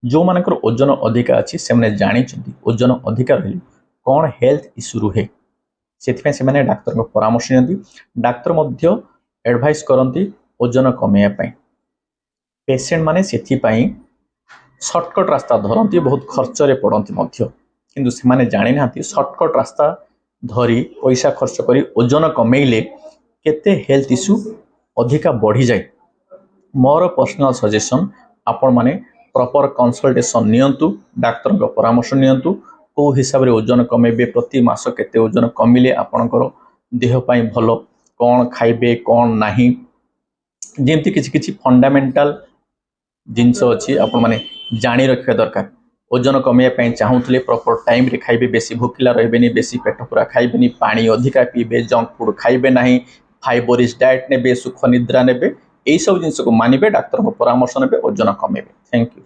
जो मानकर ओजन अधिका अच्छी से जानी ओजन अधिका रही कौन हेल्थ इश्यू रुहे से डाक्तर को परामर्श नि डाक्तर एडवाइस करती ओजन कमेवाई पेसेंट माने से सर्टकट रास्ता धरती बहुत खर्चरे पड़ती किंतु से जानी ना सर्टकट रास्ता धरी पैसा खर्च कर ओजन कमेले केते हेल्थ इश्यू अधिका बढ़ी जाए। मोर पर्सनल सजेशन आपण माने प्रॉपर कंसल्टेशन नियंतु डाक्तर को परामर्श नियंतु को हिसाब रे ओजन कमेबे प्रति मास केते ओजन कमिले आपणकर देह पाई भलो कौन खाइबे कौन नाही जेमती किछि किछि फंडामेंटल जिनस अच्छी आपण माने जानी रखिया दरकार। ओजन कमेया चाहूले प्रॉपर टाइम रे खाइबे बेसी भूखिला रहिबेनी बेसी पेट पूरा खाइबेनी पानी अधिका पीबे जंक फूड खाइबे नाही फाइबरिश डाएट नेबे सुख निद्रा नेबे यही सब जिनस को मानिबे डाक्तर को परामर्श नेबे ओजन कमेबे। Thank you.